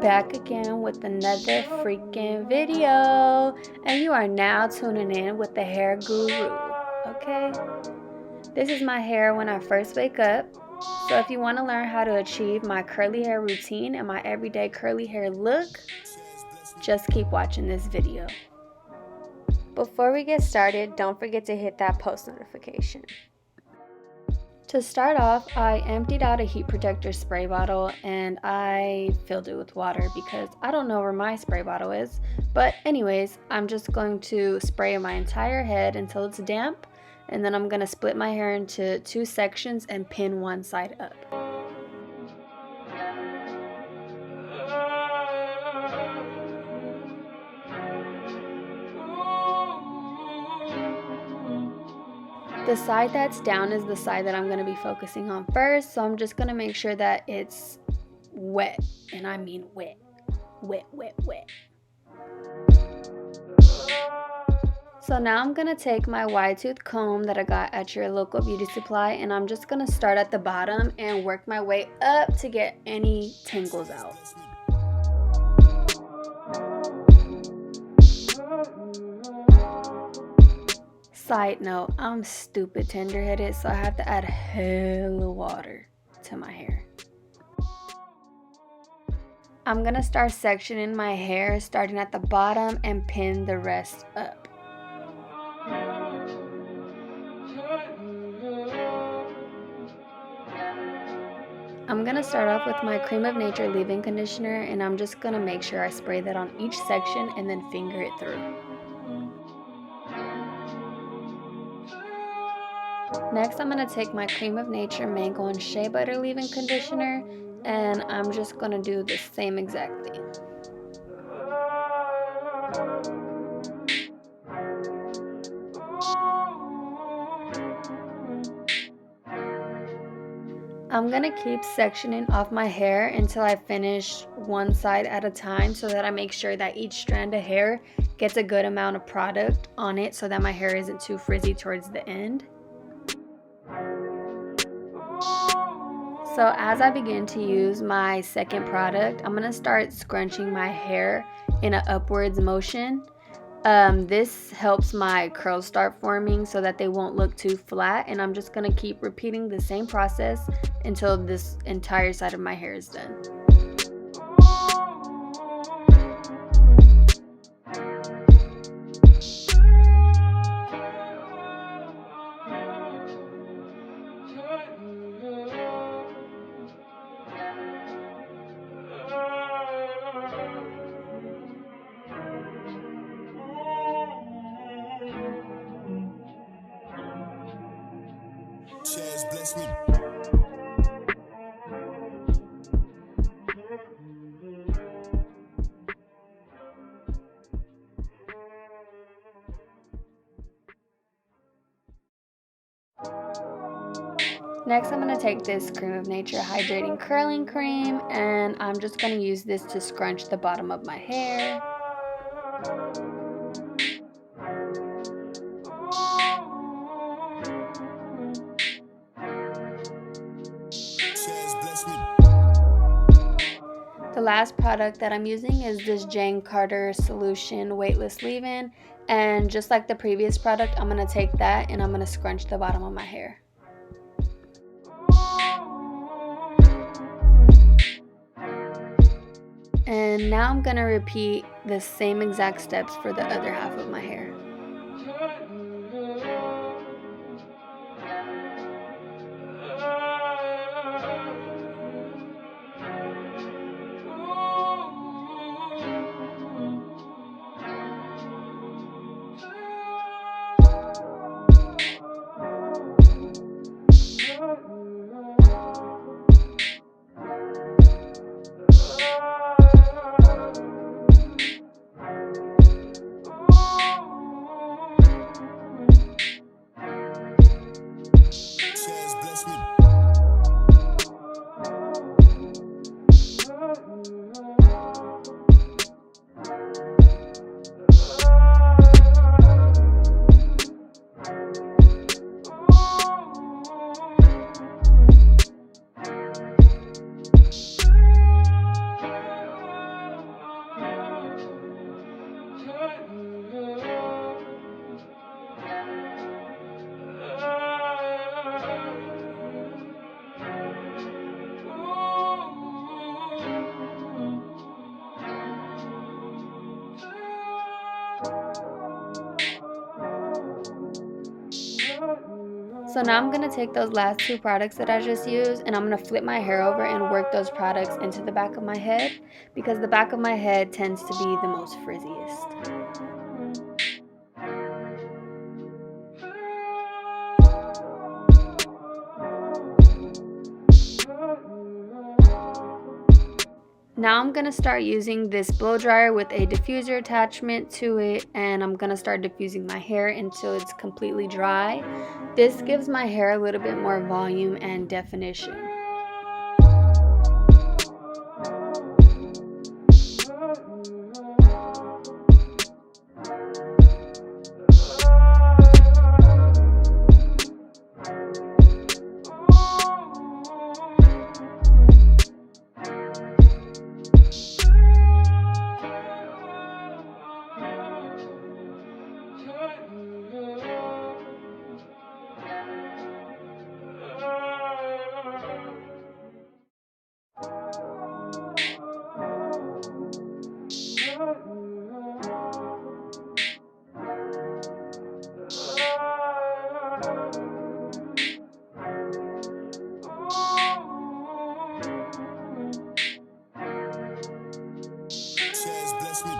back again with another freaking video, and you are now tuning in with the hair guru. Okay, this is my hair when I first wake up. So if you want to learn how to achieve my curly hair routine and my everyday curly hair look, just keep watching this video. Before we get started, don't forget to hit that post notification. To start off, I emptied out a heat protector spray bottle and I filled it with water because I don't know where my spray bottle is. But anyways, I'm just going to spray my entire head until it's damp, and then I'm going to split my hair into two sections and pin one side up. The side that's down is the side that I'm going to be focusing on first, so I'm just going to make sure that it's wet, and I mean wet, wet, wet, wet. So now I'm going to take my wide tooth comb that I got at your local beauty supply, and I'm just going to start at the bottom and work my way up to get any tangles out. Side note, I'm stupid tender-headed, so I have to add hella water to my hair. I'm gonna start sectioning my hair starting at the bottom and pin the rest up. I'm gonna start off with my Creme of Nature leave-in conditioner, and I'm just gonna make sure I spray that on each section and then finger it through. Next, I'm going to take my Creme of Nature Mango and Shea Butter leave-in conditioner, and I'm just going to do the same exactly. I'm going to keep sectioning off my hair until I finish one side at a time, so that I make sure that each strand of hair gets a good amount of product on it so that my hair isn't too frizzy towards the end. So as I begin to use my second product, I'm going to start scrunching my hair in an upwards motion. This helps my curls start forming so that they won't look too flat, and I'm just going to keep repeating the same process until this entire side of my hair is done. Chaz, bless me. Next, I'm going to take this Creme of Nature Hydrating Curling Cream, and I'm just going to use this to scrunch the bottom of my hair. The last product that I'm using is this Jane Carter Solution Weightless Leave-In, and just like the previous product, I'm going to take that and I'm going to scrunch the bottom of my hair. And now I'm going to repeat the same exact steps for the other half of my hair. So now I'm going to take those last two products that I just used and I'm going to flip my hair over and work those products into the back of my head because the back of my head tends to be the most frizziest. Now I'm going to start using this blow dryer with a diffuser attachment to it, and I'm going to start diffusing my hair until it's completely dry. This gives my hair a little bit more volume and definition. Chaz, bless me.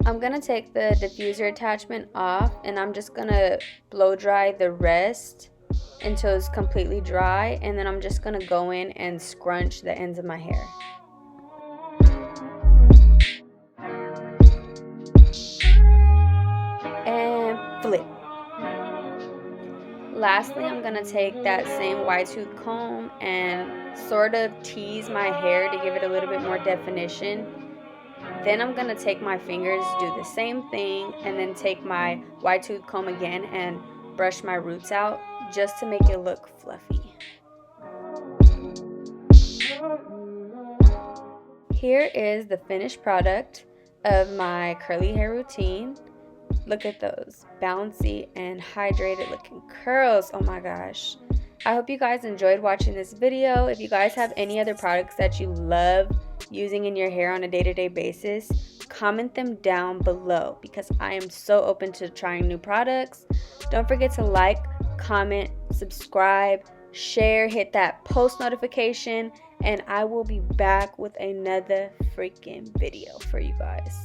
I'm going to take the diffuser attachment off and I'm just going to blow dry the rest until it's completely dry, and then I'm just going to go in and scrunch the ends of my hair. And flip. Lastly, I'm going to take that same wide tooth comb and sort of tease my hair to give it a little bit more definition. Then I'm going to take my fingers, do the same thing, and then take my wide tooth comb again and brush my roots out just to make it look fluffy. Here is the finished product of my curly hair routine. Look at those bouncy and hydrated looking curls. Oh my gosh. I hope you guys enjoyed watching this video. If you guys have any other products that you love using in your hair on a day-to-day basis, comment them down below because I am so open to trying new products. Don't forget to like, comment, subscribe, share, hit that post notification, and I will be back with another freaking video for you guys.